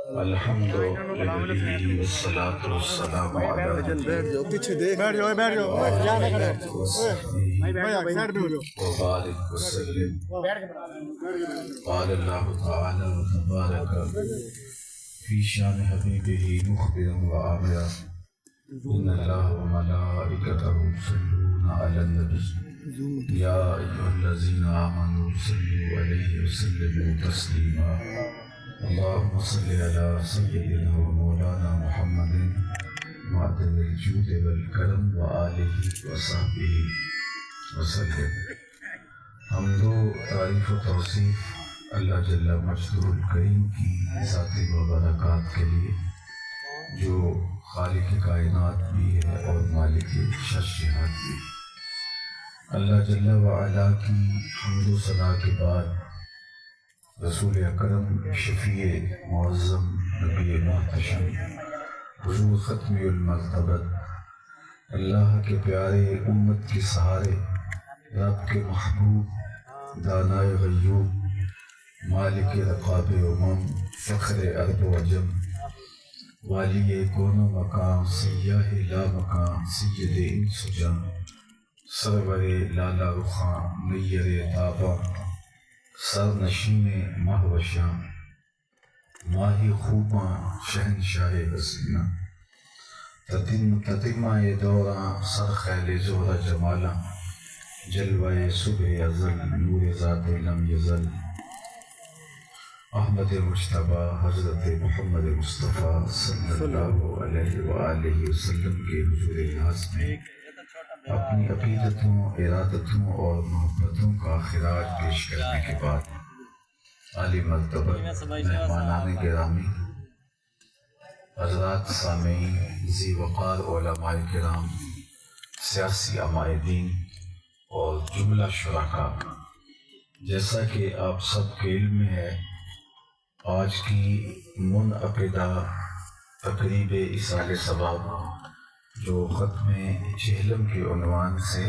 الحمد للہ والصلاة والسلام علی پیچھے دیکھ بیٹھ جاؤ وبارک وسلم. قال اللہ تعالی تبارک فی شان حبیبہ مخبرا وآمرا ان اللہ وملائکتہ یصلون علی النبی یا ایھا الذین آمنوا صلوا علیہ وسلموا تسلیما. اللهم صل على سيدنا ومولانا محمد معدن الجود والکرم وآلہ وصحبہ وسلم. حمد و تعریف و توصیف اللہ جل مجدہ الکریم کی ذاتی و برکات کے لیے جو خالق کائنات بھی ہے اور مالک شرشہات بھی. اللہ جل وعلا کی حمد و ثنا کے بعد رسول اکرم شفیع معظم نبی محتشم حضور ختمی المرتبت اللہ کے پیارے امت کے سہارے رب کے محبوب دانائے غیوب مالک رقاب امم فخر ارض و عجم والی کون و مقام سیاہ لا مقام سید انس و جم سرور لالا رخاں نیر تاباں سر نشین ماہ و شام ماہی خوباں شہنشاہ حسینہ تتمہ دوراں سر خیل زہرہ جمالاں جلوہ صبح ازل نور ذات لم یزل احمد مجتبیٰ حضرت محمد مصطفیٰ صلی اللہ علیہ وآلہ وسلم کے حضور ناز میں اپنی عقیدتوں ارادتوں اور محبتوں کا خراج پیش کرنے کے بعد عالی مرتبہ مہمانان گرامی حضرات سامعین ذی وقار علماء کرام سیاسی عمائدین اور جملہ شرکاء، جیسا کہ آپ سب کے علم میں ہے آج کی منعقدہ تقریب ایصال ثواب جو ختم چہلم کے عنوان سے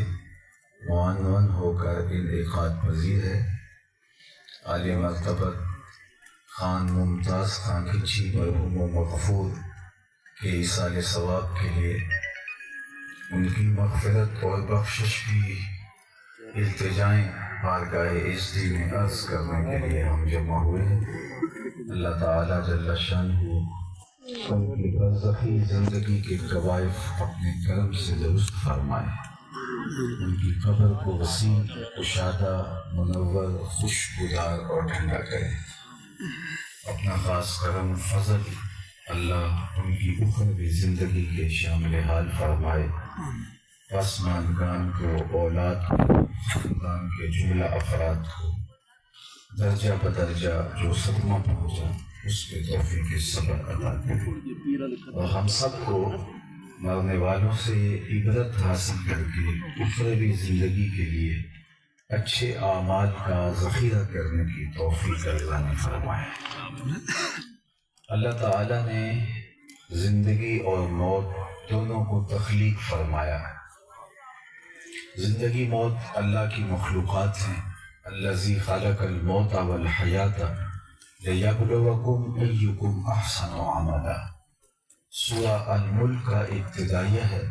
معنون ہو کر انعقاد پذیر ہے، عالی مرتبت خان ممتاز خان کچھی مرحوم و مغفور کے ایصال ثواب کے لیے ان کی مغفرت اور بخشش کی التجائیں بارگاہ عزتی میں عرض کرنے کے لیے ہم جمع ہوئے ہیں. اللہ تعالیٰ جل شانہ ان کی برزخی زندگی کے قوائف اپنے کرم سے درست فرمائے، ان کی قبر کو وسیع کشادہ منور خوشبودار اور ٹھنڈا کرے. اپنا خاص کرم فضل اللہ ان کی اخروی زندگی کے شامل حال فرمائے. پسماندگان کو، اولاد کو، خاندان کے جملہ افراد کو درجہ بدرجہ جو صدمہ پہنچا اس کے توفیق صبر عطا کرے، اور ہم سب کو مرنے والوں سے عبرت حاصل کر کے اخروی زندگی کے لیے اچھے اعمال کا ذخیرہ کرنے کی توفیق عطا فرمائے. اللہ تعالیٰ نے زندگی اور موت دونوں کو تخلیق فرمایا. زندگی موت اللہ کی مخلوقات ہیں. الذی خلق الموت والحیات لیبلوکم ایکم احسن عملا. سورہ الملک کا ابتدائیہ ہے.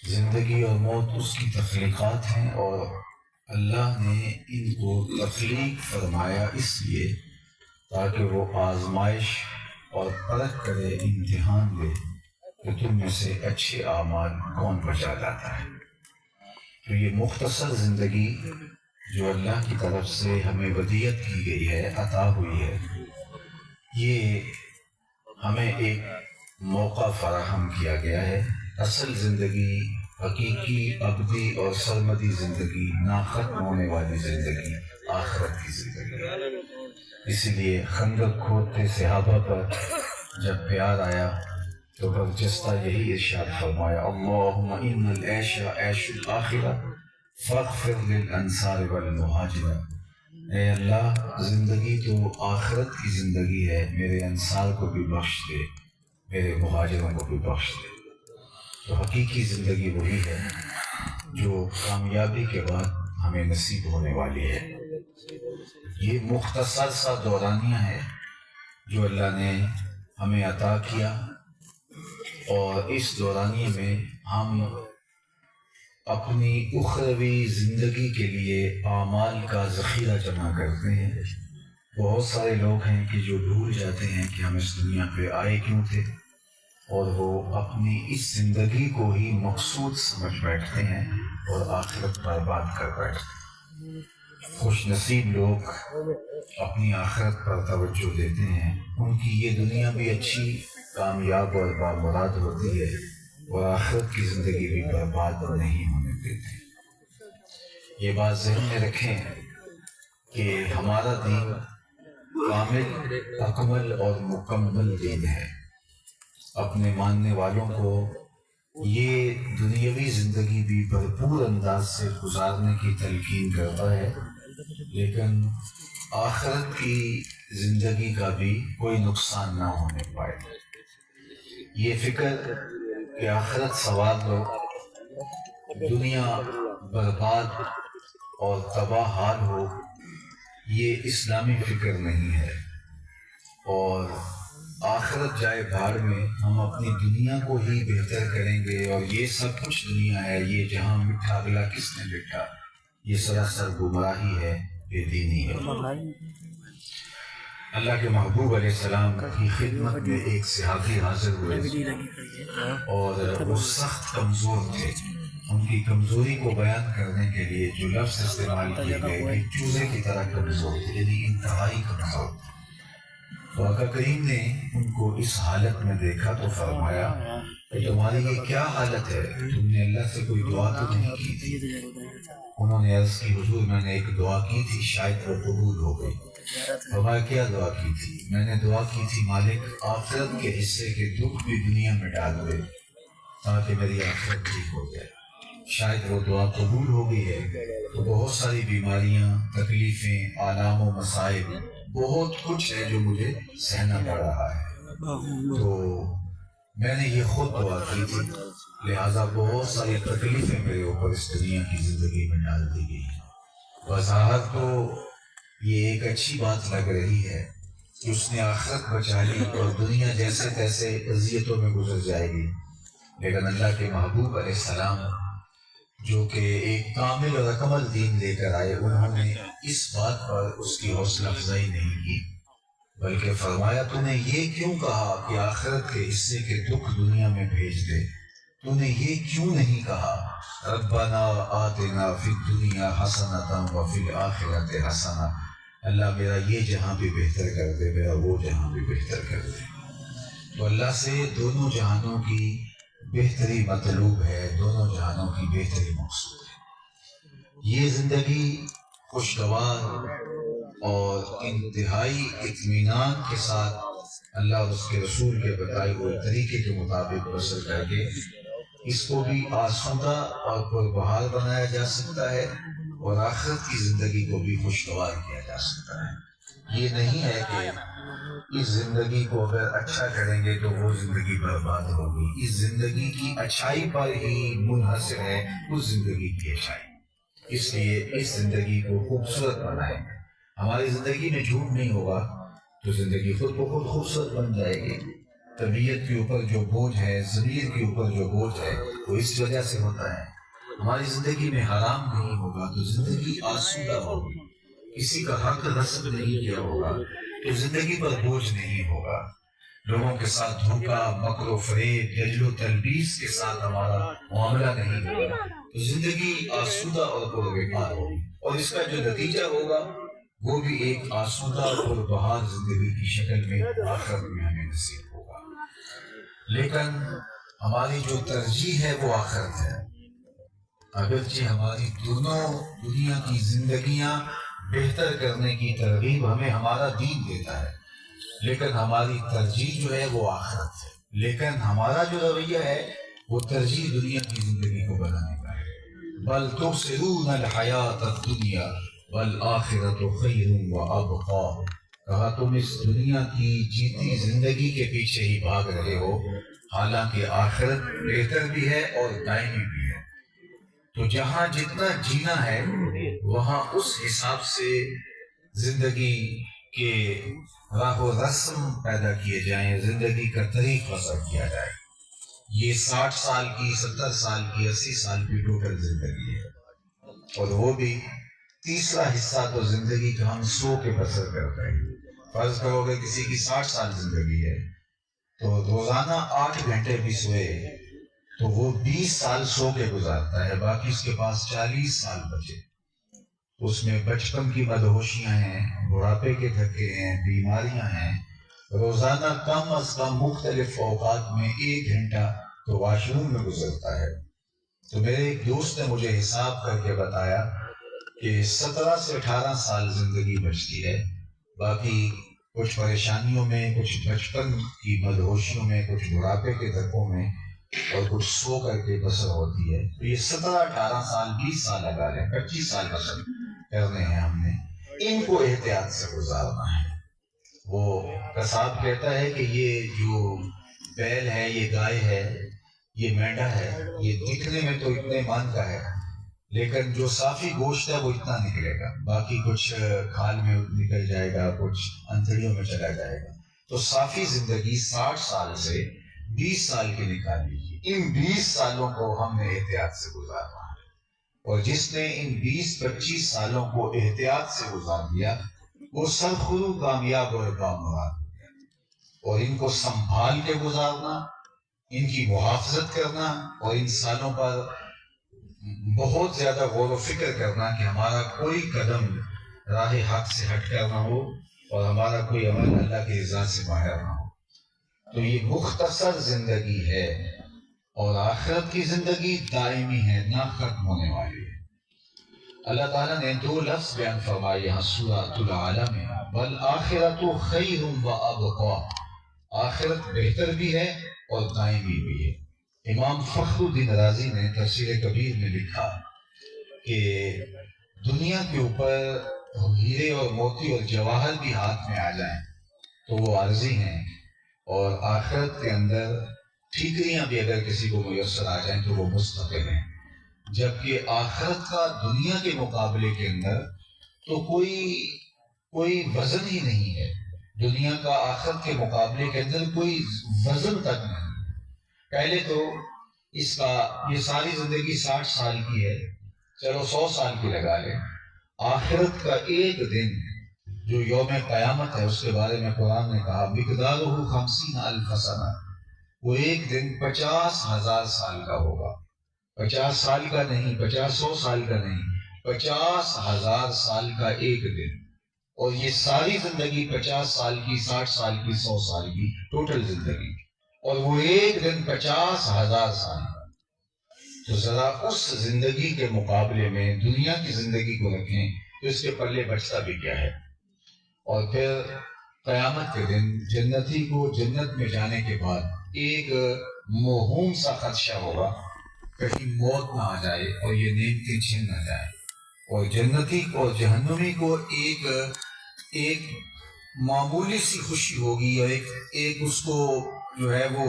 زندگی اور موت اس کی تخلیقات ہیں اور اللہ نے ان کو تخلیق فرمایا اس لیے تاکہ وہ آزمائش اور پرکھ کرے، امتحان دے کہ تم میں سے اچھے اعمال کون بچا لاتا ہے. تو یہ مختصر زندگی جو اللہ کی طرف سے ہمیں ودیعت کی گئی ہے، عطا ہوئی ہے، یہ ہمیں ایک موقع فراہم کیا گیا ہے. اصل زندگی، حقیقی ابدی اور سرمدی زندگی، نہ ختم ہونے والی زندگی آخرت کی زندگی. اسی لیے خندق کھودتے صحابہ پر جب پیار آیا تو برجستہ یہی ارشاد فرمایا، اللہم ان العیش عیش الآخرہ فاغفر للانصار والمہاجرہ. اے اللہ، زندگی تو آخرت کی زندگی ہے، میرے انصار کو بھی بخش دے، میرے مہاجروں کو بھی بخش دے. تو حقیقی زندگی وہی ہے جو کامیابی کے بعد ہمیں نصیب ہونے والی ہے. یہ مختصر سا دورانیہ ہے جو اللہ نے ہمیں عطا کیا، اور اس دورانیے میں ہم اپنی اخروی زندگی کے لیے اعمال کا ذخیرہ جمع کرتے ہیں۔ بہت سارے لوگ ہیں کہ جو بھول جاتے ہیں کہ ہم اس دنیا پہ آئے کیوں تھے، اور وہ اپنی اس زندگی کو ہی مقصود سمجھ بیٹھتے ہیں اور آخرت برباد کر بیٹھتے ہیں۔ خوش نصیب لوگ اپنی آخرت پر توجہ دیتے ہیں، ان کی یہ دنیا بھی اچھی، کامیاب اور بامراد ہوتی ہے، اور آخرت کی زندگی بھی برباد نہیں ہونے دیتے۔ یہ بات ذہن میں رکھیں کہ ہمارا دین کامل، اکمل اور مکمل دین ہے۔ اپنے ماننے والوں کو یہ دنیاوی زندگی بھی بھرپور انداز سے گزارنے کی تلقین کرتا ہے، لیکن آخرت کی زندگی کا بھی کوئی نقصان نہ ہونے پائے۔ یہ فکر کہ آخرت سواد ہو، دنیا برباد اور تباہ حال ہو، یہ اسلامی فکر نہیں ہے، اور آخرت جائے بھاڑ میں ہم اپنی دنیا کو ہی بہتر کریں گے، اور یہ سب کچھ دنیا ہے، یہ جہاں مٹھا اگلا کس نے مٹھا، یہ سراسر گمراہی ہے، بے دینی ہے۔ اللہ کے محبوب علیہ السلام کی خدمت میں ایک صحابی حاضر ہوئے اور وہ سخت کمزور تھے۔ ان کی کمزوری کو بیان کرنے کے لیے جو لفظ استعمال کیے گئے کہ چوزے کی طرح کمزور تھے، یعنی انتہائی کمزور تھے۔ تو آقا کریم نے ان کو اس حالت میں دیکھا تو فرمایا کہ تمہاری یہ کیا حالت ہے، تم نے اللہ سے کوئی دعا تو نہیں کی تھی؟ انہوں نے عرض کی حضور میں نے ایک دعا کی تھی، شاید وہ قبول ہو گئی۔ فرمایا کیا دعا کی تھی؟ میں نے دعا کی تھی مالک آخرت کے حصے کے دکھ بھی دنیا میں ڈال دے تاکہ میری آخرت ٹھیک ہو جائے۔ شاید وہ دعا قبول ہو گئی ہے تو بہت ساری بیماریاں، تکلیفیں، آلام و مصائب، بہت کچھ ہے جو مجھے سہنا پڑ رہا ہے۔ تو میں نے یہ خود دعا کی تھی، لہٰذا بہت ساری تکلیفیں میرے اوپر اس دنیا کی زندگی میں ڈال دی گئی ہیں۔ بظاہر تو یہ ایک اچھی بات لگ رہی ہے کہ اس نے آخرت بچا لی اور دنیا جیسے تیسے اذیتوں میں گزر جائے گی، لیکن اللہ کے محبوب علیہ السلام جو کہ ایک کامل اور اکمل دین لے کر آئے، انہوں نے اس بات پر اس کی حوصلہ افزائی نہیں کی، بلکہ فرمایا تو نے یہ کیوں کہا کہ آخرت کے حصے کے دکھ دنیا میں بھیج دے؟ تو نے یہ کیوں نہیں کہا ربنا آتنا فی الدنیا حسنۃ وفی الآخرۃ حسنۃ، اللہ میرا یہ جہاں بھی بہتر کر دے، میرا وہ جہاں بھی بہتر کر دے؟ تو اللہ سے دونوں جہانوں کی بہتری مطلوب ہے، دونوں جہانوں کی بہتری مقصود ہے۔ یہ زندگی خوشگوار اور انتہائی اطمینان کے ساتھ اللہ اور اس کے رسول کے بتائے ہوئے طریقے کے مطابق بسر کر کے اس کو بھی آسودہ اور پربہار بنایا جا سکتا ہے، اور آخرت کی زندگی کو بھی خوشگوار کیا جا سکتا ہے۔ یہ نہیں ہے کہ اس زندگی کو اگر اچھا کریں گے تو وہ زندگی برباد ہوگی۔ اس زندگی کی اچھائی پر ہی منحصر ہے اس زندگی کی اچھائی۔ اس لیے اس زندگی کو خوبصورت بنائیں گے۔ ہماری زندگی میں جھوٹ نہیں ہوگا تو زندگی خود بخود خوبصورت بن جائے گی۔ طبیعت کے اوپر جو بوجھ ہے، ضمیر کے اوپر جو بوجھ ہے، وہ اس وجہ سے ہوتا ہے۔ ہماری زندگی میں حرام نہیں ہوگا تو زندگی آسودہ ہوگی۔ کسی کا حق غصب نہیں کیا ہوگا تو زندگی پر بوجھ نہیں ہوگا۔ لوگوں کے ساتھ دھوکہ، مکر و فریب، ججل و تلبیس کے ساتھ ہمارا معاملہ نہیں ہوگا تو زندگی آسودہ اور پربہار ہوگی، اور اس کا جو نتیجہ ہوگا وہ بھی ایک آسودہ اور پربہار زندگی کی شکل میں آخرت میں ہمیں نصیب ہوگا۔ لیکن ہماری جو ترجیح ہے وہ آخرت ہے۔ اگرچہ ہماری دونوں دنیا کی زندگیاں بہتر کرنے کی ترغیب ہمیں ہمارا دین دیتا ہے، لیکن ہماری ترجیح جو ہے وہ آخرت ہے۔ لیکن ہمارا جو رویہ ہے وہ ترجیح دنیا کی زندگی کو بنانے کا ہے۔ بل تؤثرون الحیات الدنیا والآخرۃ خیر وابقیٰ، کہا تم اس دنیا کی جیتی زندگی کے پیچھے ہی بھاگ رہے ہو، حالانکہ آخرت بہتر بھی ہے اور دائمی بھی ہے۔ تو جہاں جتنا جینا ہے وہاں اس حساب سے زندگی کہ راہ و رسم پیدا کیے جائیں، زندگی کا طریق وضع کیا جائے. یہ 60 سال کی، 70 سال کی، 80 سال کی ٹوٹل زندگی ہے، اور وہ بھی تیسرا حصہ تو زندگی کا ہم سو کے بسر کرتے ہیں. فرض کرو کہ کسی کی 60 سال زندگی ہے تو روزانہ 8 گھنٹے بھی سوئے تو وہ 20 سال سو کے گزارتا ہے، باقی اس کے پاس 40 سال بچے. اس میں بچپن کی مدہوشیاں ہیں، بڑھاپے کے دھکے ہیں، بیماریاں ہیں. روزانہ کم از کم مختلف اوقات میں 1 گھنٹہ تو واش روم میں گزرتا ہے. تو میرے ایک دوست نے مجھے حساب کر کے بتایا کہ 17 سے 18 سال زندگی بچتی ہے، باقی کچھ پریشانیوں میں، کچھ بچپن کی مدہوشیوں میں، کچھ بڑھاپے کے دھکوں میں، اور کچھ سو کر کے بسر ہوتی ہے. تو یہ 17 18 سال 20 سال لگا لیں، 25 سال بسر کرنے ہیں ہم نے. ان کو احتیاط سے گزارنا ہے. وہ قصاب کہتا ہے کہ یہ جو بیل ہے، یہ گائے ہے، یہ مینڈا ہے، یہ دکھنے میں تو اتنے مان کا ہے، لیکن جو صافی گوشت ہے وہ اتنا نکلے گا، باقی کچھ کھال میں نکل جائے گا، کچھ انتڑیوں میں چلا جائے گا. تو صافی زندگی 60 سال سے 20 سال کی نکال لیجیے. ان 20 سالوں کو ہم نے احتیاط سے گزارنا ہے، اور جس نے ان 20-25 سالوں کو احتیاط سے گزار دیا وہ سرخرو کامیاب اور کامراد. اور ان کو سنبھال کے گزارنا، ان کی محافظت کرنا، اور ان سالوں پر بہت زیادہ غور و فکر کرنا کہ ہمارا کوئی قدم راہ حق سے ہٹ کر نہ ہو اور ہمارا کوئی عمل اللہ کی رضا سے باہر نہ ہو. تو یہ مختصر زندگی ہے، اور آخرت کی زندگی دائمی ہے، نہ ختم ہونے والی ہے. اللہ تعالیٰ نے 2 لفظ بیان فرمائے یہاں سورۃ العلیٰ میں، والآخرۃ خیر وابقیٰ. آخرت بہتر بھی ہے اور دائمی بھی ہے. امام فخر الدین رازی نے تفسیر کبیر میں لکھا کہ دنیا کے اوپر ہیرے اور موتی اور جواہر بھی ہاتھ میں آ جائیں تو وہ عارضی ہیں، اور آخرت کے اندر ٹھیکریاں بھی اگر کسی کو میسر آ جائیں تو وہ مستقل ہیں. جبکہ آخرت کا دنیا کے مقابلے کے اندر تو کوئی وزن ہی نہیں ہے. دنیا کا آخرت کے مقابلے کے اندر کوئی وزن تک نہیں. پہلے تو اس کا یہ ساری زندگی 60 سال کی ہے، چلو 100 سال کی لگا لیں. آخرت کا ایک دن جو یوم قیامت ہے اس کے بارے میں قرآن نے کہا مقدارہ 50,000 سنہ، وہ ایک دن 50,000 سال کا ہوگا. 50 سال کا نہیں، 50-100 سال کا نہیں، 50,000 سال کا ایک دن. اور یہ ساری زندگی 50 سال کی، 60 سال کی، 100 سال کی ٹوٹل زندگی، اور وہ ایک دن 50,000 سال کا. تو ذرا اس زندگی کے مقابلے میں دنیا کی زندگی کو رکھیں تو اس کے پلے بچتا بھی کیا ہے. اور پھر قیامت کے دن جنتی کو جنت میں جانے کے بعد ایک موہوم سا خدشہ ہوگا، کہیں موت نہ آ جائے اور یہ نعمتیں چھن نہ جائے. اور جنتی کو جہنمی کو ایک معمولی سی خوشی ہوگی، اور ایک اس کو جو ہے وہ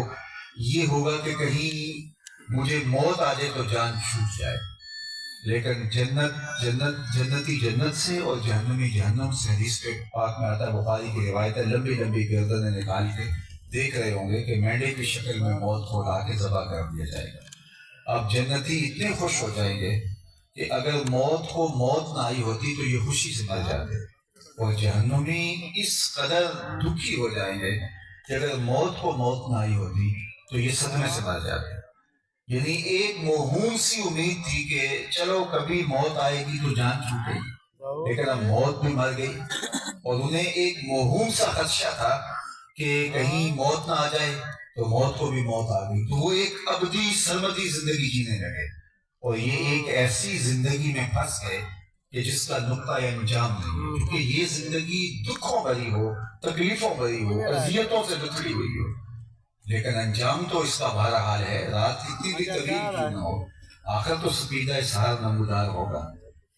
یہ ہوگا کہ کہیں مجھے موت آ جائے تو جان چھوٹ جائے. لیکن جنتی جنت سے اور جہنمی جہنم سے. حدیث کے پاک میں آتا ہے، بخاری کی روایت ہے، لمبی لمبی گردنیں نکال کے دیکھ رہے ہوں گے کہ مینڈے کی شکل میں موت کو لا کے ذبح کر دیا جائے گا. اب جنتی اتنے خوش ہو جائیں گے کہ اگر موت کو موت نہ آئی ہوتی تو یہ خوشی سے مر جاتے، اور جہنمی اس قدر دکھی ہو جائیں گے کہ اگر موت کو موت نہ آئی ہوتی تو یہ صدمے سے مر جاتے. یعنی ایک موہوم سی امید تھی کہ چلو کبھی موت آئے گی تو جان چھوٹے گی، لیکن اب موت بھی مر گئی. اور انہیں ایک موہوم سا خدشہ تھا کہ کہیں موت نہ آ جائے تو موت کو بھی موت آ گئی. تو وہ ایک ابدی سرمدی زندگی جینے لگے، اور یہ ایک ایسی زندگی میں پھنس گئے کہ جس کا نقطہ انجام نہیں ہے. کیونکہ یہ زندگی دکھوں بھری ہو، تکلیفوں بھری ہو، اذیتوں سے بچڑی ہوئی ہو، لیکن انجام تو اس کا بہرحال ہے. رات کتنی بھی طویل کیوں نہ ہو، آخر تو سپیدہ سحر نمودار ہوگا.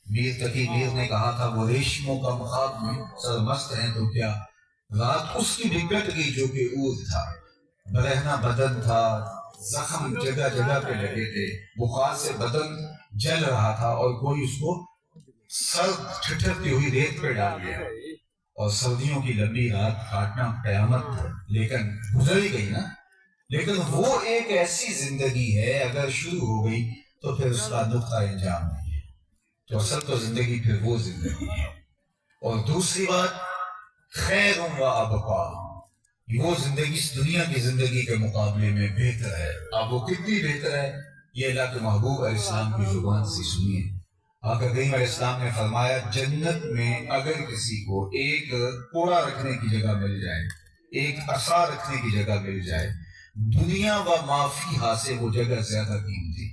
میر تقی میر نے کہا تھا، وہ ریشموں کا مخاط میں سرمست ہیں تو کیا، رات اس کی بھی کٹ گئی جو کہ عود تھا. برہنہ بدن تھا، زخم جگہ جگہ پہ لگے تھے، بخار سے بدن جل رہا تھا، اور کوئی اس کو سر ٹھٹرتی ہوئی ریت پہ ڈال گیا. اور سردیوں کی لمبی رات کاٹنا قیامت ہے، لیکن گزر ہی گئی نا. لیکن وہ ایک ایسی زندگی ہے اگر شروع ہو گئی تو پھر اس کا نقطہ انجام نہیں ہے. تو اصل تو زندگی پھر وہ زندگی ہے. اور دوسری بات، خیر و ابقا، وہ زندگی اس دنیا کی زندگی کے مقابلے میں بہتر ہے. اب وہ کتنی بہتر ہے یہ اللہ کے محبوب علیہ السلام کی زبان سے سنیے. آقا کریم علیہ السلام نے فرمایا جنت میں اگر کسی کو ایک کوڑا رکھنے کی جگہ مل جائے، ایک عصا رکھنے کی جگہ مل جائے، دنیا و ما فیہا سے وہ جگہ زیادہ قیمتی.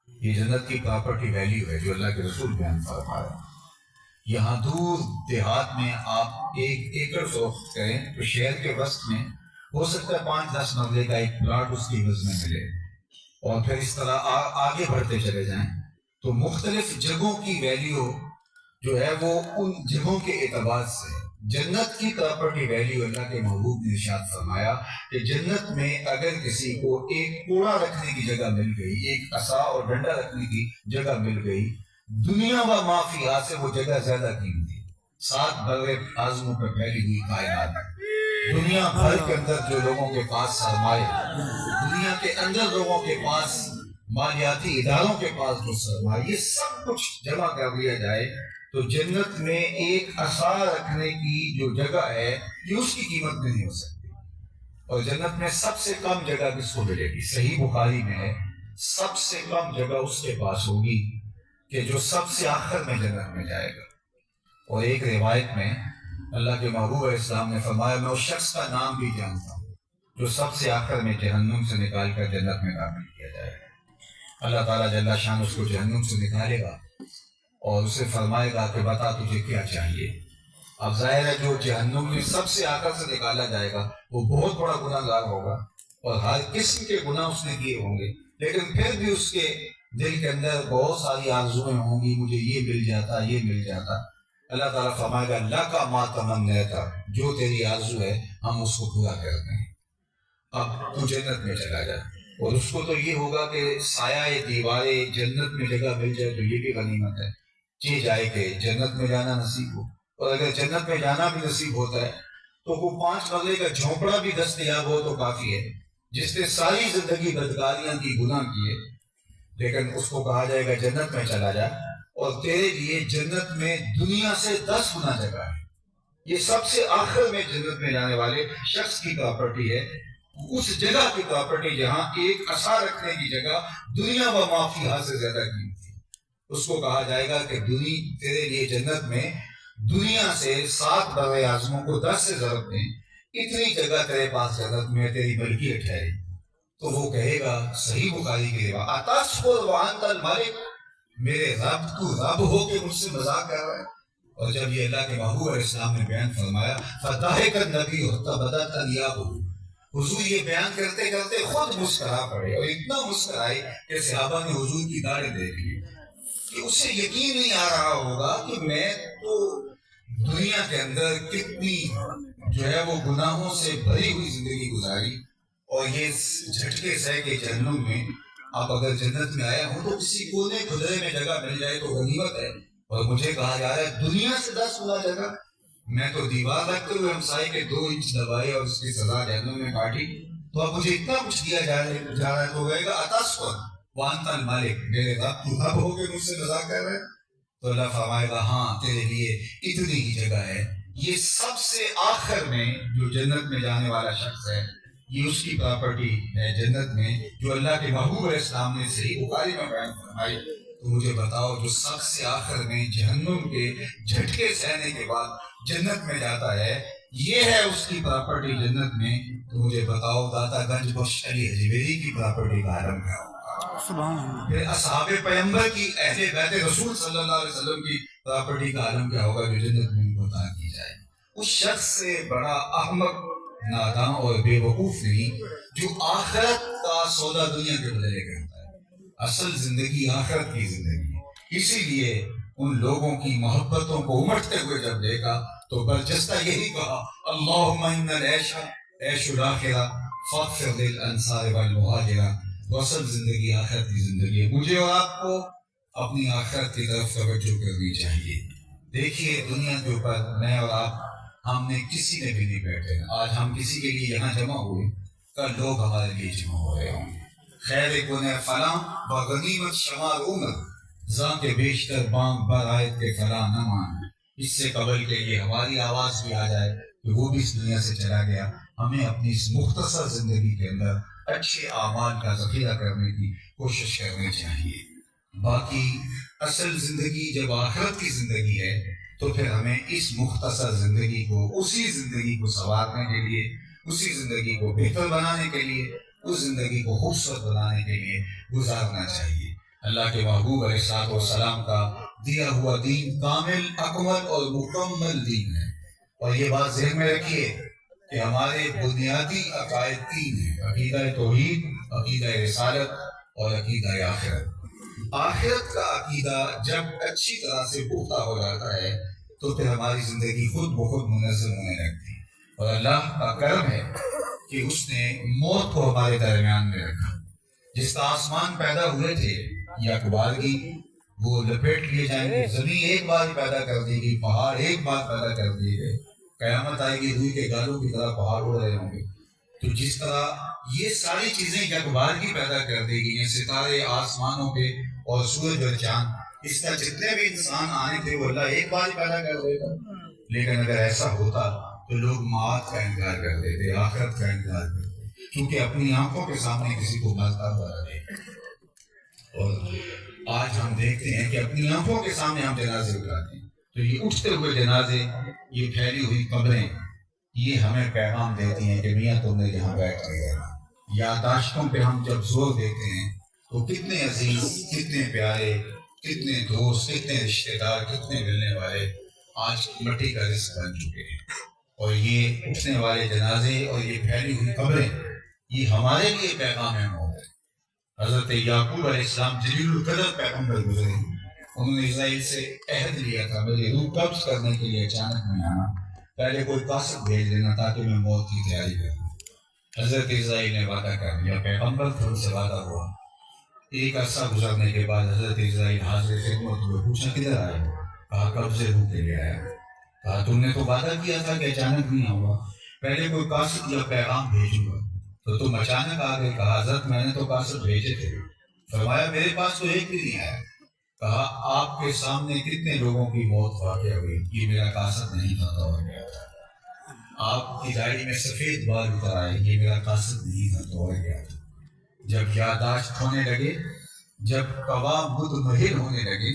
یہ جنت کی پراپرٹی ویلیو ہے جو اللہ کے رسول بیان فرما رہے ہیں. یہاں دور دیہات میں آپ ایک ایکڑ فروخت کریں تو شہر کے وسط میں ہو سکتا ہے 5-10 مرلے کا ایک پلاٹ اس کی عوض میں ملے. اور پھر اس طرح آگے بڑھتے چلے جائیں تو مختلف جگہوں کی ویلیو جو ہے وہ ان جگہوں کے اعتبار سے. جنت کی پراپرٹی ویلیو اللہ کے محبوب نے ارشاد فرمایا کہ جنت میں اگر کسی کو ایک کوڑا رکھنے کی جگہ مل گئی، ایک عصا اور ڈنڈا رکھنے کی جگہ مل گئی، دنیا و ما فیہا سے وہ جگہ زیادہ قیمتی. 7 بر اعظموں پر پھیلی ہوئی کائنات، دنیا بھر کے اندر جو لوگوں کے پاس سرمایہ، دنیا کے اندر لوگوں کے پاس مالیاتی اداروں کے پاس جو سرمایہ، یہ سب کچھ جمع کر لیا جائے تو جنت میں ایک عصا رکھنے کی جو جگہ ہے یہ اس کی قیمت میں نہیں ہو سکتی. اور جنت میں سب سے کم جگہ کس کو ملے گی؟ صحیح بخاری میں ہے سب سے کم جگہ اس کے پاس ہوگی کہ جو سب سے آخر میں جنت میں جائے گا. اور ایک روایت میں اللہ کے محبوب علیہ السلام نے فرمایا میں اس شخص کا نام بھی جانتا ہوں جو سب سے آخر میں جہنم سے نکال کر جنت میں داخل کیا جائے گا. اللہ تعالیٰ جل شان اس کو جہنم سے نکالے گا اور اسے فرمائے گا کہ بتا تجھے کیا چاہیے. اب ظاہر ہے جو جہنم میں سب سے آخر سے نکالا جائے گا وہ بہت بڑا گناہ گار ہوگا اور ہر قسم کے گناہ اس نے کیے ہوں گے، لیکن پھر بھی اس کے دل کے اندر بہت ساری آرزویں ہوں گی، مجھے یہ مل جاتا، یہ مل جاتا. اللہ تعالیٰ فرمائے گا لَکَ مَا تَمَنَّیْتَ، جو تیری آرزو ہے ہم اس کو پورا کرتے ہیں، اب تو جنت میں چلا جا. اور اس کو تو یہ ہوگا کہ سایہ دیوارے جنت میں جگہ مل جائے تو یہ بھی غنیمت ہے. چی جائے کہ جنت میں جانا نصیب ہو، اور اگر جنت میں جانا بھی نصیب ہوتا ہے تو وہ 5 مرلے کا جھونپڑا بھی دستیاب ہو تو کافی ہے. جس نے ساری زندگی بدکاریاں کی، گناہ کیے، لیکن اس کو کہا جائے گا جنت میں چلا جا اور تیرے لیے جنت میں دنیا سے 10 گنا جگہ ہے. یہ سب سے آخر میں جنت میں جانے والے شخص کی پراپرٹی ہے، اس جگہ کی پراپرٹی جہاں ایک عصا رکھنے کی جگہ دنیا و ما فیہا سے زیادہ قیمتی. اس کو کہا جائے گا کہ تیرے لیے جنت میں دنیا سے 7 بر اعظموں کو 10 سے ضرب دیں، اتنی جگہ تیرے پاس جنت میں تیری ملکیت ہے. تو وہ کہے گا صحیح بخاری کی روایت اتشکر وانت الملک، میرے رب تو رب ہو کے مجھ سے مذاق کر رہا ہے. اور جب یہ اللہ کے محبوب علیہ السلام نے بیان فرمایا فضحک النبی حتی بدت انیابہ، حضور یہ بیان کرتے کرتے خود مسکرا پڑے اور اتنا مسکرائے کہ صحابہ نے حضور کی داڑھی دیکھ لی کہ اسے یقین نہیں آ رہا ہوگا کہ میں تو دنیا کے اندر کتنی جو ہے وہ گناہوں سے بھری ہوئی زندگی گزاری اور یہ جھٹکے سہ کے جہنم میں آپ اگر جنت میں آئے ہوں تو کسی کونے کھدرے میں جگہ مل جائے تو غنیمت ہے. اور مجھے کہا جا رہا ہے دنیا سے 10 گنا جگہ، میں تو دیوار رکھتے ہوئے ہمسائے کے 2 انچ دبائے اور اس کی سزا جہنم میں کاٹی، تو اب مجھے اتنا کچھ دیا جا رہا ہے تو کہے گا اتشکر وانت الملک، میرے رب تو رب ہو کے مجھ سے مذاق کر رہے ہیں. تو اللہ فرمائے گا ہاں تیرے لیے اتنی ہی جگہ ہے. یہ سب سے آخر میں جو جنت میں جانے والا شخص ہے یہ اس کی پراپرٹی ہے جنت میں جو اللہ کے محبوب علیہ السلام نے صحیح بخاری میں بیان فرمائی. تو مجھے بتاؤ جو سب سے آخر میں جہنم کے جھٹکے سہنے کے بعد جنت میں جاتا ہے یہ ہے اس کی پراپرٹی جنت میں، تو مجھے بتاؤ داتا گنج بخش علی حجویری کی پراپرٹی کا عالم کیا ہوگا؟ پھر اصحاب پیغمبر کی اہل بیت رسول صلی اللہ علیہ وسلم کی پراپرٹی کا عالم کیا ہوگا جو جنت میں عطا کی جائے. اس شخص سے بڑا احمق، نادان اور بے وقوف نہیں جو آخرت کا سودا دنیا کے بدلے کرتا ہے. اصل زندگی آخرت کی زندگی ہے. اسی لیے ان لوگوں کی محبتوں کو امٹتے ہوئے جب دیکھا تو برجستہ یہی کہا اللہم ان العیش عیش الاخرہ فاغفر للانصار والمہاجرہ. تو اصل زندگی آخرت کی زندگی ہے. مجھے اور آپ کو اپنی آخرت کی طرف توجہ کرنی چاہیے. دیکھیے دنیا کے اوپر میں اور آپ ہم نے کسی نے بھی نہیں بیٹھے. آج ہم کسی کے لیے یہاں جمع ہوئے، کل لوگ ہمارے لیے جمع ہو رہے ہوں گے. خیر گنہ فلاں و غنیمت شمار عمر، زاں کے بیشتر بانگ برآیت کے فلاں نہ مان. اس سے قبل کہ یہ ہماری آواز بھی آ جائے کہ وہ بھی اس دنیا سے چلا گیا، ہمیں اپنی اس مختصر زندگی کے اندر اچھے اعمال کا ذخیرہ کرنے کی کوشش کرنی چاہیے. باقی اصل زندگی جب آخرت کی زندگی ہے تو پھر ہمیں اس مختصر زندگی کو، اسی زندگی کو سنوارنے کے لیے، اسی زندگی کو بہتر بنانے کے لیے، اس زندگی کو خوبصورت بنانے کے لیے گزارنا چاہیے. اللہ کے محبوب علیہ الصلوۃ والسلام کا دیا ہوا دین کامل، اکمل اور مکمل دین ہے. اور یہ بات ذہن میں رکھیے کہ ہمارے بنیادی عقائد تین ہیں: عقیدہ توحید، عقیدہ رسالت اور عقیدہ آخرت. آخرت کا عقیدہ جب اچھی طرح سے پختہ ہو جاتا ہے تو پھر ہماری زندگی خود بخود منظم ہونے لگتی ہے. اور اللہ کا کرم ہے کہ اس نے موت کو ہمارے درمیان میں رکھا. جس کا آسمان پیدا ہوئے تھے یا کبارگی، وہ لپیٹ لیے جائیں گے. زمین ایک بار پیدا کر دی گئی، پہاڑ ایک بار پیدا کر دیے گئے. قیامت آئے گی، روئی کے گالوں کی طرح پہاڑ اڑ رہے ہوں گے. تو جس طرح یہ ساری چیزیں یک بار کی پیدا کر دی گئی ہیں، ستارے آسمانوں پہ اور سورج اور چاند، اس طرح جتنے بھی انسان آنے تھے وہ اللہ ایک بار ہی پیدا کر دیتا. لیکن اگر ایسا ہوتا تو لوگ معاد کا انکار کر دیتے، آخرت کا انکار کرتے، کیونکہ اپنی آنکھوں کے سامنے کسی کو مرتا ہوا رہے. اور آج ہم دیکھتے ہیں کہ اپنی آنکھوں کے سامنے ہم جنازے اٹھاتے ہیں، تو یہ اٹھتے ہوئے جنازے، یہ پھیلی ہوئی قبریں، یہ ہمیں پیغام دیتی ہیں کہ میاں تم نے جہاں بیٹھ کے رہنا. یادداشتوں پہ ہم جب زور دیتے ہیں تو کتنے عزیز، کتنے پیارے، کتنے دوست، کتنے رشتے دار، کتنے ملنے والے آج مٹی کا رزق بن چکے ہیں. اور یہ اٹھنے والے جنازے اور یہ پھیلی ہوئی قبریں، یہ ہمارے لیے پیغام ہے موت. حضرت یعقوب علیہ السلام جلیل القدر پیغمبر گزرے، انہوں نے اسرائیل سے عہد لیا تھا میری روح قبض کرنے کے لیے اچانک میں آنا، پہلے کوئی قاصد بھیج دینا تاکہ میں موت کی تیاری کروں. حضرت اسرائیل نے وعدہ کر لیا، پیغمبر تھے، ان سے وعدہ ہوا. ایک عرصہ گزرنے کے بعد حضرت اسرائیل حاضر خدمت ہوئے، پوچھا کدھر آئے؟ کہا قبضے روح کے لیے آیا. کہا تم نے تو وعدہ کیا تھا کہ اچانک نہیں ہوا، پہلے کوئی قاصد یا پیغام بھیجوں گا، تو تم اچانک آ گئے. کہا حضرت میں نے تو قاصد بھیجے تھے. فرمایا میرے پاس تو ایک بھی نہیں آیا. کہا آپ کے سامنے کتنے لوگوں کی موت واقع ہوئی، یہ میرا قاصد نہیں تھا تو ہو گیا تھا. آپ کی داڑھی میں سفید بال اتر آئے، یہ میرا قاصد نہیں تھا تو ہو گیا تھا. جب یادداشت ہونے لگے، جب قوام مطمئن ہونے لگے،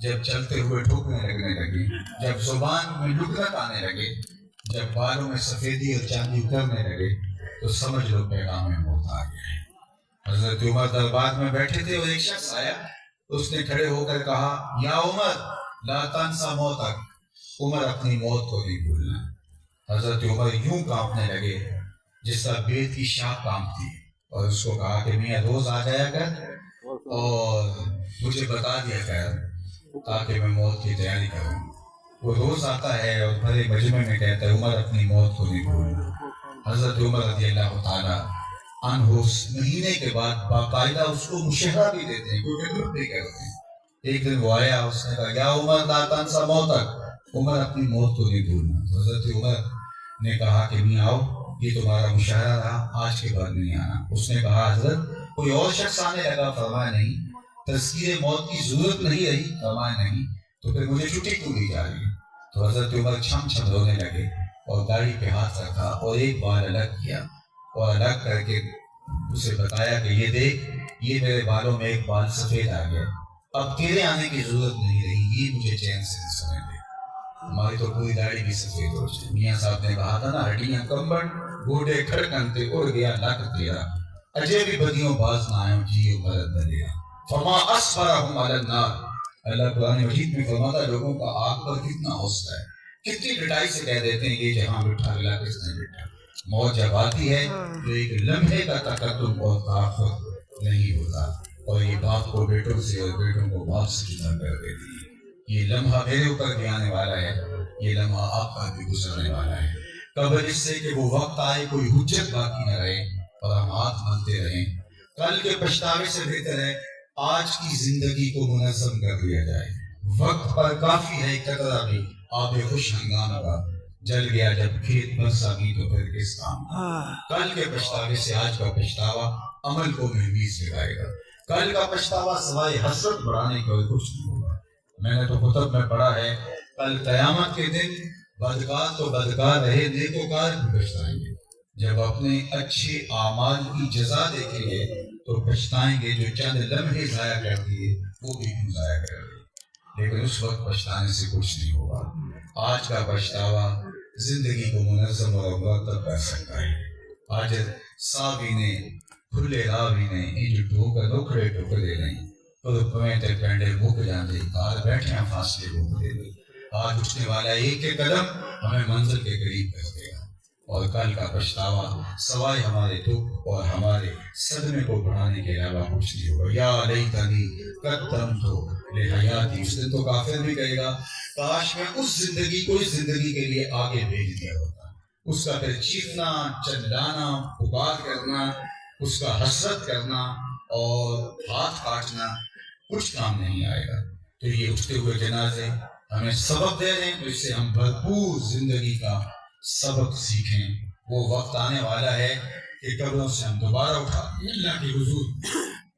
جب چلتے ہوئے ٹھوکنے لگنے لگے، جب زبان میں لکنت آنے لگے، جب بالوں میں سفیدی اور چاندی اترنے لگے، تو سمجھ لو پیغام میں موت آ گیا ہے. حضرت عمر دربار میں بیٹھے تھے اور ایک شخص آیا، اس نے کھڑے ہو کر کہا یا عمر لا تنسا موتک، عمر اپنی موت کو نہیں بھولنا. حضرت عمر یوں کانپنے لگے جس طرح بیت کی شاخ کانپتی، اور اس کو کہا کہ میاں روز آ جایا کر اور مجھے بتا دیا کر تاکہ میں موت کی تیاری کروں. وہ روز آتا ہے اور بڑے مجمع میں کہتا ہے عمر اپنی موت کو نہیں بھولنا. حضرت عمر رضی اللہ تعالیٰ عنہ اس مہینے کے بعد باقاعدہ اس کو مشاہرہ بھی دیتے ہیں، کوئی خدمت بھی کرتے ہیں. ایک دن وہ آیا، اس نے کہا یا عمر لا تنسا موتک، عمر اپنی موت کو نہیں بھولنا. تو حضرت عمر نے کہا کہ میاں آؤ، یہ تمہارا مشاہرہ رہا، آج کے بعد نہیں آنا. اس نے کہا حضرت کوئی اور شخص آنے لگا؟ فرمایا نہیں. تذکیر موت کی ضرورت نہیں رہی؟ فرمایا نہیں. تو پھر مجھے چھٹی کیوں دی جا رہی ہے؟ تو حضرت عمر چھم چھم رونے لگے اور داڑھی پہ ہاتھ رکھا اور ایک بال الگ کیا اور الگ کر کے اسے بتایا کہ یہ دیکھ، یہ میرے بالوں میں ایک بال سفید آ گیا، اب تیرے آنے کی ضرورت نہیں رہی، یہ مجھے چین سے سمجھ دے. ہماری تو پوری داڑھی بھی سفید ہو جائے. میاں صاحب نے کہا تھا نا، ہڈیاں کمبڑ گوڑے کھڑکنتے اڑ گیا لک تیرا، اجے بھی بدیوں باز نہ آئے جیو مرد نہ لیا. فما اصبرہم علی النار، اللہ قرآن مجید میں فرماتا ہے لوگوں کا آگ پر کتنا حوصلہ ہے، کتنی ڈٹائی سے کہہ دیتے ہیں یہ جہاں بٹھا اللہ کس نے بٹھا. موت جب آتی ہے تو ایک لمحے کا تقدم اور تاخر نہیں ہوتا، اور یہ باپ کو بیٹوں سے اور بیٹوں کو باپ سے جدا کر دیتی ہے. یہ لمحہ میرے اوپر بھی آنے والا ہے، یہ لمحہ آپ کا بھی گزرنے والا ہے. قبل اس سے کہ وہ وقت آئے کوئی حجت باقی نہ رہے اور ہم ہاتھ باندھتے رہیں. کل کے پچھتاوے سے بہتر ہے آج کی زندگی کو منظم کر لیا جائے. وقت پر کافی ہے قطرہ بھی آب خوش ہنگامہ کا، جل گیا جب کھیت برساگی تو پھر کس کام؟ کل کے پچھتاوے سے آج کا پچھتاوا عمل کو محمیز لگائے گا. کل کا پچھتاوا سوائے حسرت بڑھانے کا کچھ نہیں ہوگا. میں نے تو کتب میں پڑھا ہے کل قیامت کے دن بدکار تو بدکار رہے، نیکوکار بھی پچھتائیں گے. جب اپنے اچھے اعمال کی جزا دیکھیں گے تو پچھتائیں گے جو چند لمحے ضائع کر دیے وہ بھی کیوں ضائع کر دیے. لیکن اس وقت پچھتانے سے کچھ نہیں ہوگا. آج کا پچھتاوا زندگی کو منظم اور مرتب کر سکتا ہے. آج ساوی نے کھلے راوی نے انج ٹوکر دکھڑے ٹکڑے نہیں تو پوینٹے پینڈے بھوک جاندے کار بیٹھے ہیں فاصلے بھوک دے دے. آج اٹھنے والا ایک ایک قدم ہمیں منزل کے قریب کر دے گا. اور کل کا پچھتاوا سوائے ہمارے دکھ اور ہمارے صدمے کو بڑھانے کے علاوہ کچھ نہیں ہوگا. یا لیتنی قدمت لحیاتی. اس دن تو کافر بھی کہے گا کاش میں اس زندگی کو اس زندگی کے لیے آگے بھیج دیا ہوتا. اس کا پھر چیخنا چلانا پکار کرنا اس کا حسرت کرنا اور ہاتھ کاٹنا کچھ کام نہیں آئے گا. تو یہ اٹھتے ہوئے جنازے ہمیں سبق دے رہے ہیں تو اس سے ہم بھرپور زندگی کا سبق سیکھیں. وہ وقت آنے والا ہے کہ قبروں سے ہم دوبارہ اٹھا اللہ کے حضور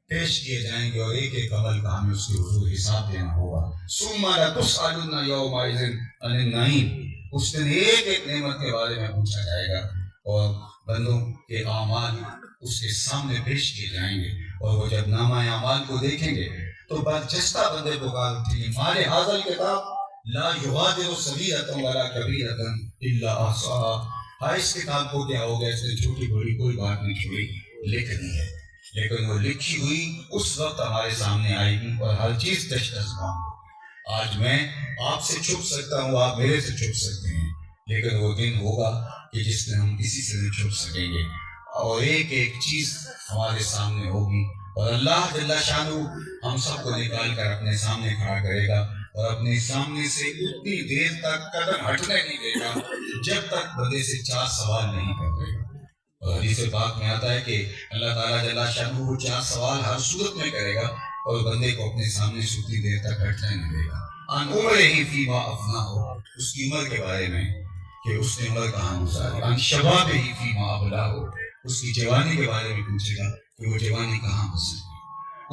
پیش کیے جائیں گے اور ایک ایک عمل کا ہمیں اس کے حضور حساب دینا ہوگا. ثم لتسألن یومئذ عن النعیم. اس دن ایک ایک نعمت کے بارے میں پوچھا جائے گا اور بندوں کے اعمال اس کے سامنے پیش کیے جائیں گے. اور وہ جب نامہ اعمال کو دیکھیں گے تو برجستہ بندے پکار اٹھیں گے مال ھذا الکتاب لا یغادر صغیرۃ ولا کبیرۃ الا احصاها. اس کتاب کو کیا ہو گیا، اس نے چھوٹی بڑی کوئی بات نہیں چھوڑی، لکھنی ہے. لیکن وہ لکھی ہوئی اس وقت ہمارے سامنے آئے گی اور ہر چیز تشت زبان. آج میں آپ سے چھپ سکتا ہوں، آپ میرے سے چھپ سکتے ہیں، لیکن وہ دن ہوگا کہ جس میں ہم کسی سے نہیں چھپ سکیں گے اور ایک ایک چیز ہمارے سامنے ہوگی. اور اللہ جل شانہ ہم سب کو نکال کر اپنے سامنے کھڑا کرے گا اور اپنے سامنے سے اتنی دیر تک قدم ہٹنے نہیں دے گا جب تک بندے سے 4 سوال نہیں کر دے گا. اور حدیث پاک میں آتا ہے کہ اللہ تعالیٰ جل شانہ وہ 4 سوال ہر صورت میں کرے گا اور بندے کو اپنے سامنے سے اتنی دیر تک ہٹنے نہیں دے گا. ان عمرہ فیما افناہ، اس کی عمر کے بارے میں کہ اس نے عمر کہاں گزاری. ان شبابہ فیما ابلاہ، اس کی جوانی کے بارے میں پوچھے گا کہ وہ جوانی کہاں گزری.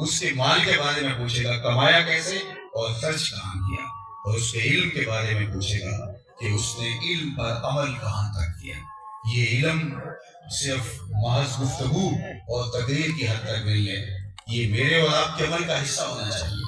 اس کے مال کے بارے میں پوچھے گا کمایا کیسے اور خرچ کہاں کیا. اور اس کے علم کے بارے میں پوچھے گا کہ اس نے علم پر عمل کہاں تک کیا. یہ علم صرف محض گفتگو اور تقریر کی حد تک نہیں ہے، یہ میرے اور آپ کے عمل کا حصہ ہونا چاہیے.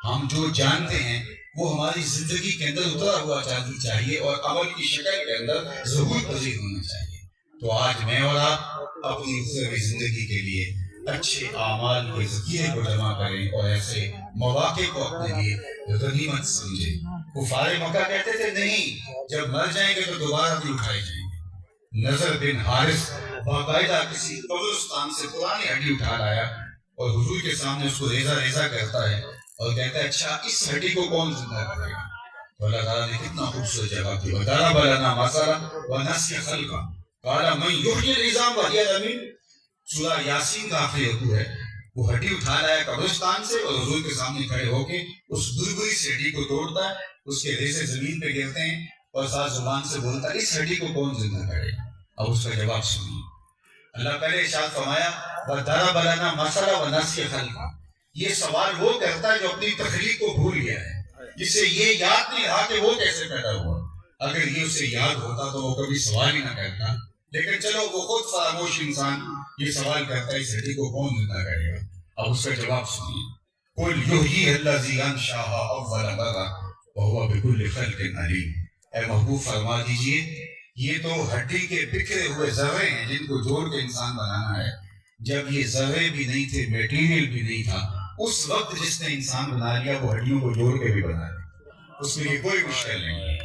ہم جو جانتے ہیں وہ ہماری زندگی کے اندر اترا ہوا چاہیے اور عمل کی شکل کے اندر ظہور پذیر ہونا چاہیے. تو آج میں اور آپ اپنی زندگی کے لیے اچھے اعمال کے ذخیرے کو جمع کریں اور ایسے مواقع کو اپنے لیے غنیمت سمجھیں. کفار مکہ کہتے تھے نہیں، جب مر جائیں گے تو دوبارہ بھی اٹھائے جائیں گے. نضر بن حارث باقاعدہ کسی قبرستان سے پرانی ہڈی اٹھا لایا اور حضور کے سامنے اس کو ریزہ ریزہ کرتا ہے اور کہتا ہے اچھا اس ہڈی کو کون زندہ کرے گا. تو اللہ تعالیٰ نے کتنا خوبصورت جواب دیا، وَضَرَبَ لَنَا مَثَلًا وَنَسِيَ خَلْقًا قَالَ مَن يُحْيِي الْعِظَامَ وَهِيَ رَمِيمٌ. سورہ یاسین کا آخری رکوع ہے. وہ ہڈی اٹھا لایا قبرستان سے اور حضور کے سامنے کھڑے ہو کے اس بربری سے ہڈی کو توڑتا ہے، اس کے ریزے زمین پہ گرتے ہیں اور ساتھ زبان سے بولتا ہے اس ہڈی کو کون زندہ کرے گا. اب اس کا جواب سنیے. اللہ پہلے ارشاد فرمایا وَضَرَبَ لَنَا مَثَلًا وَنَسِيَ خَلْقًا. یہ سوال وہ کرتا ہے جو اپنی تخلیق کو بھول گیا ہے، جسے یہ یاد نہیں رہا کہ وہ کیسے پیدا ہوا. اگر یہ اسے یاد ہوتا تو وہ کبھی سوال ہی نہ کرتا. لیکن چلو وہ خود فراموش انسان یہ سوال کرتا ہے اس ہڈی کو کون زندہ کرے گا. اب اس کا جواب سنیے. قُلْ يُحْيِيهَا الَّذِي أَنشَأَهَا أَوَّلَ مَرَّةٍ وَهُوَ بِكُلِّ خَلْقٍ عَلِيمٌ. اے محبوب فرما دیجئے یہ تو ہڈی کے بکھرے ہوئے ذرے ہیں جن کو جوڑ کے انسان بنانا ہے. جب یہ ذرے بھی نہیں تھے، میٹیریل بھی نہیں تھا، اس وقت جس نے انسان بنا لیا وہ ہڈیوں کو جوڑ کے بھی بنا لیا. اس کے لیے کوئی مشکل نہیں ہے.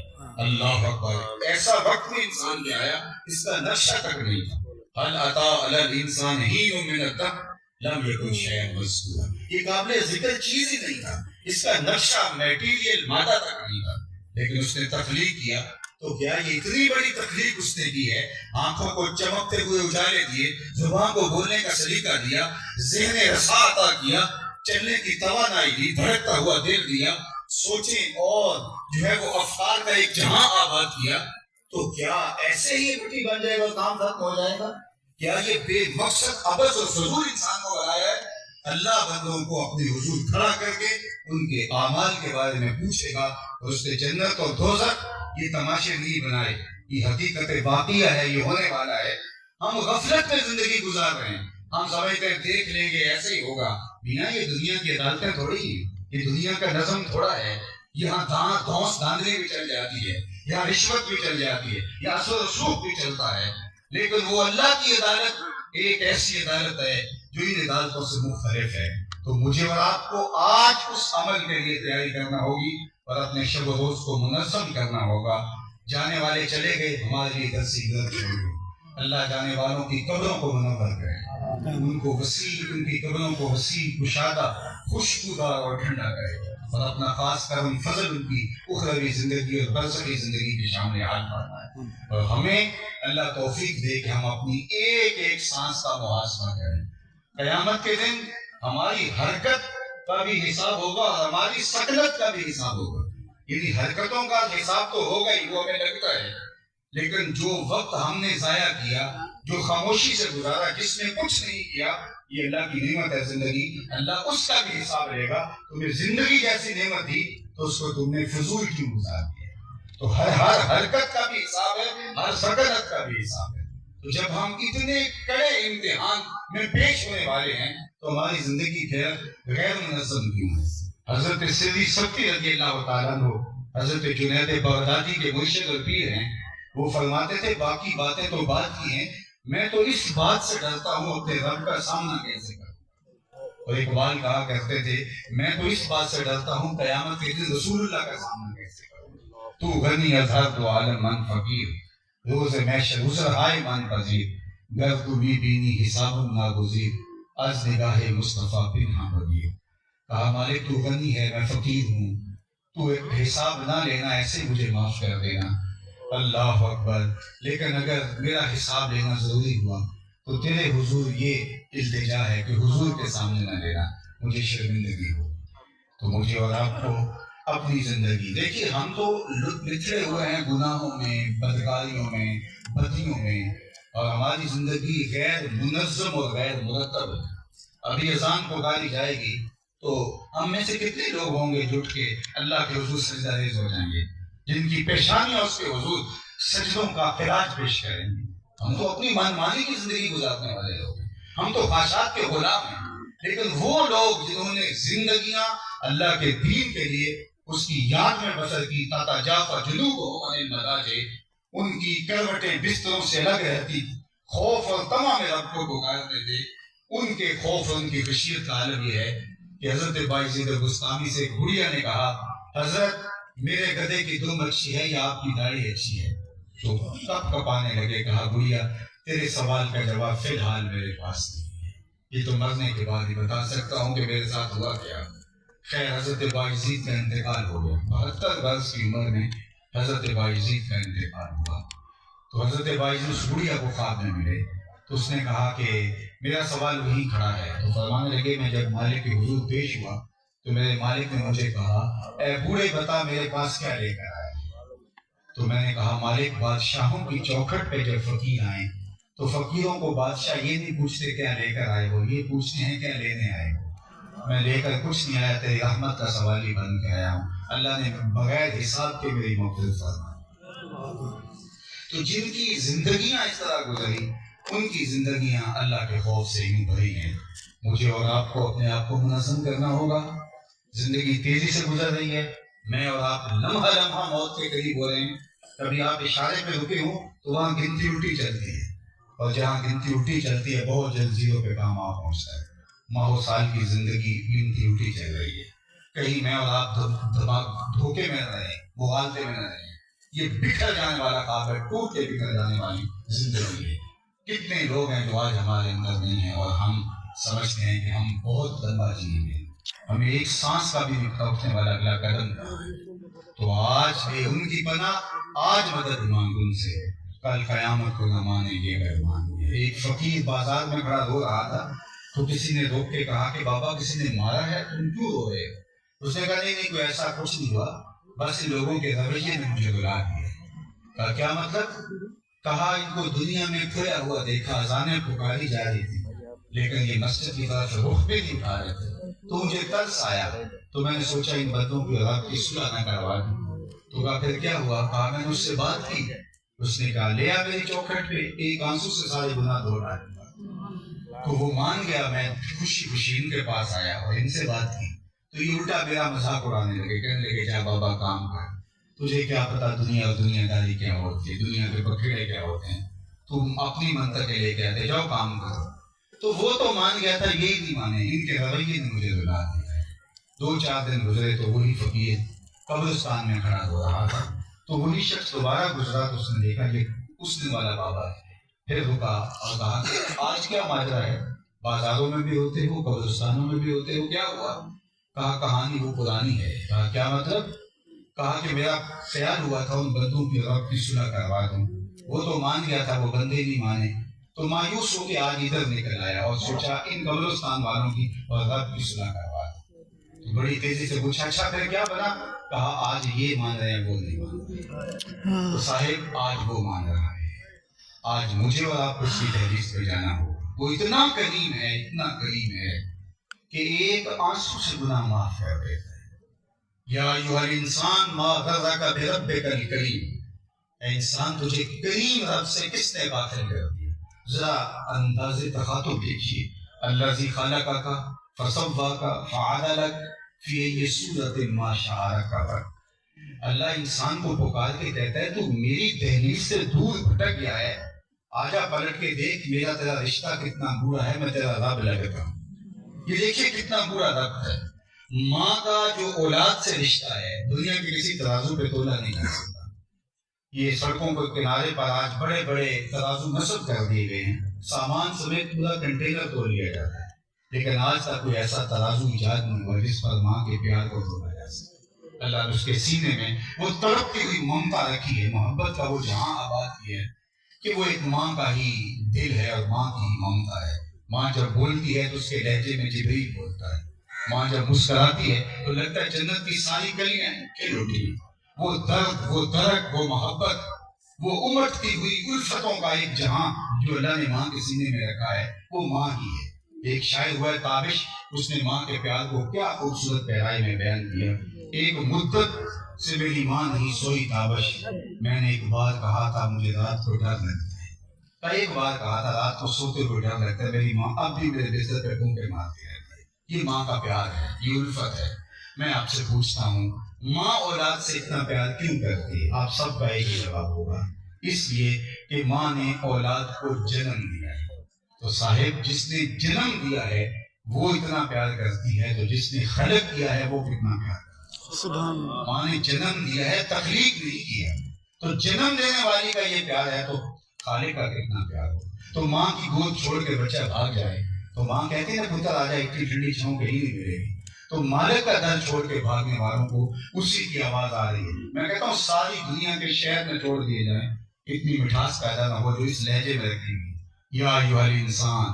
اللہ اکبر. ایسا وقت بھی انسان کے آیا اس کا نقشہ تک نہیں تھا. هل اتى على الانسان حين من الدهر لم يكن شيئا مذكورا. یہ قابل ذکر چیز ہی نہیں تھا، اس کا نقشہ میٹیریل مادہ تک نہیں تھا، لیکن اس نے تخلیق کیا. تو کیا یہ اتنی بڑی تخلیق اس نے کی ہے، آنکھوں کو چمکتے ہوئے اجالے دیے، زبان کو بولنے کا سلیقہ دیا، ذہن رسا عطا کیا، چلنے کی توانائی دی، دھڑکتا ہوا دل دیا، سوچیں اور جو ہے وہ افکار کا ایک جہاں آباد کیا. تو کیا ایسے ہی مٹی بن جائے گا، کام ختم ہو جائے گا؟ کیا یہ بے مقصد عبث اور فضول انسان کو بنایا ہے؟ اللہ بندوں کو اپنے حضور کھڑا کر کے ان کے اعمال کے بارے میں پوچھے گا، اور اس نے جنت اور دوزخ یہ تماشے نہیں بنائے، یہ حقیقت واقعہ ہے، یہ ہونے والا ہے۔ ہم غفلت میں زندگی گزار رہے ہیں، ہم سمجھتے ہیں دیکھ لیں گے ایسے ہی ہوگا۔ میاں یہ دنیا کی عدالتیں تھوڑی ہیں، یہ دنیا کا نظم تھوڑا ہے، یہاں دھونس دھاندلی بھی چل جاتی ہے، یہاں رشوت بھی چل جاتی ہے، یہاں اثر و رسوخ بھی چلتا ہے، لیکن وہ اللہ کی عدالت ایک ایسی عدالت ہے جو ان عدالتوں سے مختلف ہے۔ تو مجھے اور آپ کو آج اس عمل کے لیے تیاری کرنا ہوگی اور اپنے شب و روز کو منظم کرنا ہوگا۔ جانے والے چلے گئے، ہمارے لیے درس عبرت چھوڑ گئے۔ اللہ جانے والوں کی قبروں کو منور کرے، ان کی قبروں کو وسیع، کشادہ، خوشبودار اور ٹھنڈا کرے، اور اپنا خاص کرم فضل ان کی اخروی زندگی اور برزخی زندگی کے شامل حال فرمائے، اور ہمیں اللہ توفیق دے کہ ہم اپنی ایک ایک سانس کا محاسبہ کریں۔ قیامت کے دن ہماری حرکت کا بھی حساب ہوگا اور ہماری سکنت کا بھی حساب ہوگا، یعنی حرکتوں کا حساب تو ہوگا ہی، وہ ہمیں لگتا ہے، لیکن جو وقت ہم نے ضائع کیا، جو خاموشی سے گزارا، جس نے کچھ نہیں کیا، یہ اللہ کی نعمت ہے زندگی، اللہ اس کا بھی حساب لے گا۔ تمہیں زندگی جیسی نعمت دی تو اس کو تم نے فضول کیوں گزار دیا؟ تو ہر حرکت کا بھی حساب ہے، ہر سکنت کا بھی حساب ہے۔ تو جب ہم اتنے کڑے امتحان میں پیش ہونے والے ہیں تو ہماری زندگی غیر منظم کیوں ہے؟ حضرت سیدی سبتی رضی اللہ تعالیٰ عنہ حضرت جنید بغدادی کے مرشد اور پیر ہیں، وہ فرماتے تھے باقی باتیں تو بات کی ہیں، میں تو اس بات سے ڈرتا ہوں اپنے رب کا سامنا کیسے کروں۔ اور اقبال کہا کرتے تھے میں تو اس بات سے ڈرتا ہوں قیامت کے دن رسول اللہ کا سامنا کیسے کروں۔ تو غنی اظہر تو عالم من فقیر، روز محشر عذر ہائے من پذیر، گر تو بھی بینی حساب ناگزیر، از نگاہ مصطفیٰ پنہاں بدیر۔ کہا مالک تو غنی ہے میں فقیر ہوں، تو حساب نہ لینا، ایسے مجھے معاف کر دینا۔ اللہ اکبر، لیکن اگر میرا حساب لینا ضروری ہوا تو تیرے حضور یہ التجا ہے کہ حضور کے سامنے نہ لینا، مجھے شرمندگی ہو۔ تو مجھے اور آپ کو اپنی زندگی دیکھیے، ہم تو بچھڑے ہوئے ہیں گناہوں میں، بدکاریوں میں، بدیوں میں، اور ہماری زندگی غیر منظم اور غیر مرتب ہے۔ ابھی اذان پکاری جائے گی تو ہم میں سے کتنے لوگ ہوں گے جٹ کے اللہ کے حضور سجدہ ریز ہو جائیں گے، جن کی پیشانیاں اس کے حضور سجدوں کا خراج پیش کریں گے۔ ہم تو اپنی من مانی کی زندگی گزارنے والے لوگ ہیں، ہم تو خواہشات کے غلام ہیں، لیکن وہ لوگ جنہوں نے زندگیاں اللہ کے دین کے لیے اس کی یاد میں بسر کی، تتجافی جنوبہم عن المضاجع، ان کی کروٹیں بستروں سے الگ رہتی، خوف اور طمع میں رب کو پکارتے تھے۔ ان کے خوف اور ان کی خشیت کا عالم یہ ہے کہ حضرت بایزید بستامی سے گھڑیا نے کہا حضرت میرے گدھے کی دم اچھی ہے یا آپ کی داڑھی اچھی ہے؟ تو کپ کپانے لگے، کہا گھڑیا تیرے سوال کا جواب فی الحال میرے پاس نہیں ہے، یہ تو مرنے کے بعد ہی بتا سکتا ہوں کہ میرے ساتھ ہوا کیا۔ خیر حضرت بایزید کا انتقال ہو گیا، 72 برس کی عمر میں حضرت بایزید کا انتقال ہوا۔ تو حضرت بایزید اس گھڑیا کو خواب میں ملے تو اس نے کہا کہ میرا سوال وہیں کھڑا ہے۔ تو فرمانے لگے میں جب مالک کے حضور پیش ہوا تو میرے مالک نے مجھے کہا اے بوڑھے بتا میرے پاس کیا لے کر آئے؟ تو میں نے کہا مالک بادشاہوں کی چوکھٹ پہ جب فقیر آئیں تو فقیروں کو بادشاہ یہ نہیں پوچھتے کیا لے کر آئے ہو، یہ پوچھتے ہیں کیا لینے آئے ہو۔ میں لے کر کچھ نہیں آیا، تیری رحمت کا سوالی بن کے آیا ہوں، اللہ نے بغیر حساب کے میری مغفرت فرمائی۔ تو جن کی زندگیاں اس طرح گزری ان کی زندگیاں اللہ کے خوف سے یوں بھری ہیں۔ مجھے اور آپ کو اپنے آپ کو منظم کرنا ہوگا۔ زندگی تیزی سے گزر رہی ہے، میں اور آپ لمحہ لمحہ موت کے قریب ہو رہے ہیں۔ کبھی آپ اشارے پہ رکے ہوں تو وہاں گنتی الٹی چلتی ہے، اور جہاں گنتی الٹی چلتی ہے بہت جلد زیرو پہ کام آ پہنچتا ہے۔ ماہ و سال کی زندگی گنتی الٹی چل رہی ہے، کہیں میں اور آپ دھوکے میں نہ رہیں، مغالطے میں نہ رہیں۔ یہ بکھر جانے والا خواب ہے، ٹوٹ کے بکھر جانے والی زندگی ہے۔ کتنے لوگ ہیں جو آج ہمارے اندر نہیں ہیں اور ہم سمجھتے ہیں کہ ہم بہت لمبا جیئیں گے، ہمیں ایک سانس کا بھی نہیں اٹھنے والا اگلا قدم تھا۔ تو آج اے ان کی پناہ، آج مدد مانگ ان سے، کل قیامت کو نہ مانے یہ مہربان۔ ایک فقیر بازار میں کھڑا رو رہا تھا تو کسی نے روک کے کہا کہ بابا کسی نے مارا ہے، تم کیوں رو رہے ہو؟ اس نے کہا نہیں کوئی ایسا کچھ نہیں ہوا، بس ان لوگوں کے رویے نے مجھے رلا دیا۔ کہا کیا مطلب؟ کہا ان کو دنیا میں کھویا ہوا دیکھا، اذانیں پکاری جا رہی تھی لیکن یہ مسجد کی طرف رخ بھی نہیں اٹھا رہے تھے، تو مجھے ترس آیا، تو میں نے سوچا ان بندوں کی رات کی صلح نہ کروا دوں۔ تو کہا پھر کیا ہوا؟ کہا میں نے اس سے بات کی، اس نے کہا لے آ میری چوکھٹ پہ، ایک آنسو سے سارے گناہ دھو ڈالوں گا۔ تو وہ مان گیا، میں خوشی خوشی ان کے پاس آیا اور ان سے بات کی، تو یہ الٹا میرا مذاق اڑانے لگے، کہنے لگے جا بابا کام کر، تجھے کیا پتا دنیا اور دنیا داری کیا ہوتی ہے، دنیا کے بکھڑے کیا ہوتے ہیں، تم اپنی منطقے لے کے آتے، جاؤ کام کرو۔ تو وہ تو مان گیا تھا، یہی نہیں مانے، ان کے رویے نے مجھے رلا دیا۔ 2-4 دن گزرے تو وہی فقیر قبرستان میں کھڑا ہو رہا تھا، تو وہی شخص دوبارہ گزرا تو اس نے دیکھا یہ اس دن والا بابا ہے۔ پھر رکا اور کہا کہ آج کیا ماجرا ہے، بازاروں میں بھی ہوتے ہو، قبرستانوں میں بھی ہوتے ہو، کیا ہوا؟ کہا کہانی وہ پرانی ہے۔ کہا کیا مطلب؟ کہا کہ میرا خیال ہوا تھا ان بندوں کی رب کی صلح کروا دوں، وہ تو مان گیا تھا، وہ بندے نہیں مانے، تو مایوس ہو کے آج ادھر نکل آیا اور سوچا ان قبرستان والوں کی اور رب کی صلح کروا دوں۔ تو بڑی تیزی سے پوچھا اچھا پھر کیا بنا؟ کہا آج یہ مان رہے ہیں، وہ نہیں مان رہے۔ تو صاحب آج وہ مان رہا ہے، آج مجھے اور آپ کو اس کی تحریر پہ جانا ہوگا۔ وہ اتنا کریم ہے، اتنا کریم ہے کہ ایک آنسو سے گناہ معاف کر دیتا ہے۔ یا ایھا الانسان ما غرک بربک الکریم، اے انسان تجھے کریم رب سے کس نے غافل کر دیا؟ ذرا انداز تخاطب دیکھیے، الذی خلقک فسواک فعدلک فی ای صورت ما شاء رکبک۔ اللہ انسان کو پکار کے کہتا ہے تو میری دہلیز سے دور بھٹک گیا ہے، آجا پلٹ کے دیکھ میرا تیرا رشتہ کتنا برا ہے، میں تیرا رب لگتا ہوں۔ یہ دیکھیے کتنا برا رب ہے۔ ماں کا جو اولاد سے رشتہ ہے دنیا کے کسی ترازو پہ تولا نہیں جا سکتا۔ یہ سڑکوں کے کنارے پر آج بڑے بڑے ترازو نصب کر دیے گئے ہیں، سامان سمیت پورا کنٹینر تول لیا جاتا ہے، لیکن آج تک کوئی ایسا ترازو ایجاد نہیں ہوا جس پر ماں کے پیار کو تولا جا سکے۔ اللہ نے اس کے سینے میں وہ تڑپتی ہوئی ممتا رکھی ہے، محبت کا وہ جہاں آباد کیا ہے کہ وہ ایک ماں کا ہی دل ہے اور ماں کی ہی ممتا ہے۔ ماں جب بولتی ہے تو اس کے لہجے میں جبریل بولتا ہے، ماں جب مسکراتی ہے تو لگتا ہے جنت کی ساری گلیاں کھل اٹھی۔ وہ درد، وہ درد، وہ محبت، وہ امٹتی ہوئی الفتوں کا ایک جہاں جو اللہ نے ماں کے سینے میں رکھا ہے وہ ماں ہی ہے۔ ایک شاعر ہوا ہے تابش، اس نے ماں کے پیار کو کیا خوبصورت گہرائی میں بیان کیا۔ ایک مدت سے میری ماں نہیں سوئی تابش، میں نے ایک بار کہا تھا مجھے رات کو ڈر لگتا ہے، ایک بار کہا تھا رات کو سوتے ہوئے ڈر لگتا ہے، میری ماں اب بھی میرے بستر پہ گھونٹے مارتی رہتی ہے۔ یہ ماں کا پیار ہے، یہ الفت ہے۔ میں آپ سے پوچھتا ہوں ماں اولاد سے اتنا پیار کیوں کرتی ہے؟ آپ سب کا ایک ہی جواب ہوگا، اس لیے کہ ماں نے اولاد کو جنم دیا ہے۔ تو صاحب جس نے جنم دیا ہے وہ اتنا پیار کرتی ہے، تو جس نے خلق کیا ہے وہ کتنا پیار کرتا ہے۔ سبحان اللہ۔ ماں نے جنم دیا ہے، تخلیق نہیں کیا، تو جنم دینے والی کا یہ پیار ہے تو خالق کا کتنا پیار ہو۔ تو ماں کی گود چھوڑ کے بچہ بھاگ جائے تو ماں کہتی ہے نا پتر آ جائے، اتنی ٹھنڈی چھاؤں کہیں نہیں ملے گی، تو مالک کا در چھوڑ کے بھاگنے والوں کو اسی کی آواز آ رہی ہے۔ میں کہتا ہوں ساری دنیا کے شہر میں چھوڑ دیے جائیں، اتنی مٹھاس پیدا نہ ہو جو اس لہجے میں رکھی گی۔ یا ایھا الانسان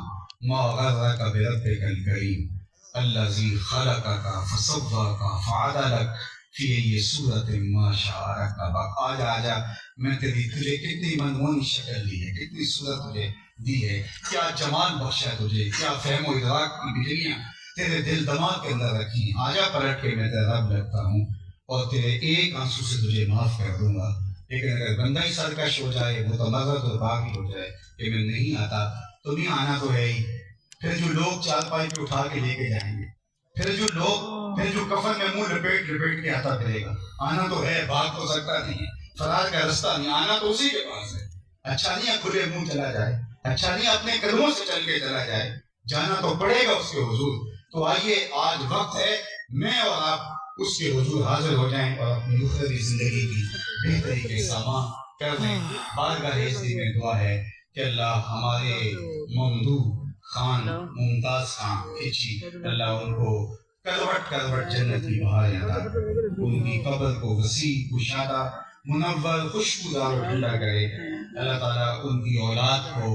ما غرک بربک الکریم الذی خلقک فسواک فعدلک فی ای صورت ما شاء رکبک۔ آجا میں تجھے کتنی منمونی شکل دی ہے، کتنی صورت تجھے دی ہے، کیا جمال بخشا ہے تجھے، کیا فہم و ادراک کی بجلیاں تیرے دل دماغ کے اندر رکھی ہیں۔ آجا پلٹ کے میں تیرا رب لگتا ہوں اور تیرے ایک آنسو سے تجھے معاف کر دوں گا۔ لیکن اگر بندہ ہی سرکش ہو جائے، متمرد اور باغی ہو جائے کہ میں نہیں آتا، تو نہیں آنا تو ہے ہی، پھر جو لوگ چارپائی پہ اٹھا کے لے کے جائیں گے، پھر جو کفن میں منہ لپیٹ کے آتا پھرے گا، آنا تو ہے، بھاگ تو سکتا نہیں ہے، فرار کا رستہ نہیں، آنا تو اسی کے پاس ہے۔ اچھا نہیں ہے کھلے منہ چلا جائے، اچھا نہیں اپنے قدموں سے چل کے چلا جائے، جانا تو پڑے گا اس کے حضور۔ تو آئیے آج وقت ہے میں اور آپ اس کے حضور حاضر ہو جائیں اور اپنی اخروی زندگی کی بہتری کے سامان کر لیں۔ بارگاہ عزت میں دعا ہے کہ اللہ ہمارے ممدوح خان ممتاز خان کھچی، اللہ ان کو کروٹ جنت کی بہاریں عطا کرے، ان کی قبر کو وسیع کشادہ منور خوشبودار و ٹھنڈا کرے۔ اللہ تعالیٰ ان کی اولاد کو،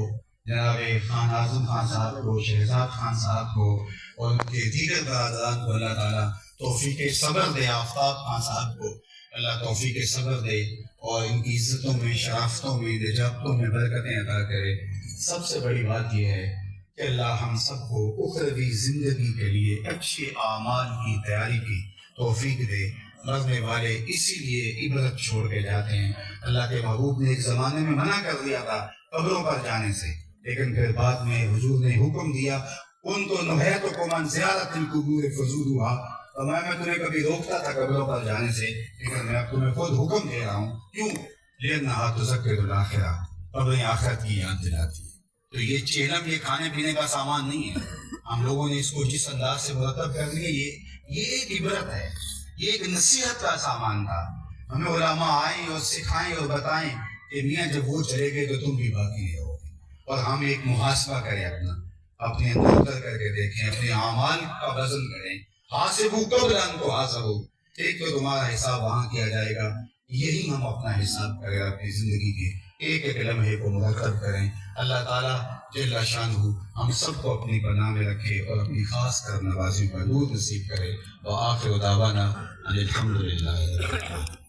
جناب خان اعظم خان صاحب کو، شہزاد خان صاحب کو اور ان کے دیگر برادران کو اللہ تعالیٰ توفیق صبر دے، آفتاب خان صاحب کو اللہ توفیق صبر دے اور ان کی عزتوں میں، شرافتوں میں، نجابتوں میں برکتیں عطا کرے۔ سب سے بڑی بات یہ ہے کہ اللہ ہم سب کو اخروی زندگی کے لیے اچھے اعمال کی تیاری کی توفیق دے۔ مرنے والے اسی لیے عبرت چھوڑ کے جاتے ہیں۔ اللہ کے محبوب نے ایک زمانے میں منع کر دیا تھا قبروں پر جانے سے، لیکن پھر بعد میں حضور نے حکم دیا، ان تو نہیتکم عن زیارت القبور فزوروہا، اور میں تمہیں کبھی روکتا تھا قبروں پر جانے سے، لیکن میں تمہیں خود حکم دے رہا ہوں۔ کیوں؟ لأنہا تذکر الآخرہ، قبریں آخرت کی یاد دلاتی ہیں۔ تو یہ چیلم، یہ کھانے پینے کا سامان نہیں ہے۔ ہم لوگوں نے اس کو جس انداز سے مرتب کر لیا، یہ ایک عبرت ہے، یہ ایک نصیحت کا سامان تھا۔ ہمیں علماء آئیں اور سکھائیں اور بتائیں کہ میاں جب وہ چلے گئے تو تم بھی باقی نہیں ہوگے، اور ہم ایک محاسبہ کریں، اپنے اندر اتر کر کے دیکھیں، اپنے اعمال کا وزن کریں۔ حاسبوا قبل ان تحاسبوا، ایک تو تمہارا حساب وہاں کیا جائے گا، یہی ہم اپنا حساب کریں، اپنی زندگی کے ایک ایک لمحے کو مرتب کریں۔ اللہ تعالیٰ جل شانہ ہم سب کو اپنی پناہ میں رکھے اور اپنی خاص کر نوازیوں کا نور نصیب کرے۔ وآخر دعوانا ان الحمد للہ رب العالمین۔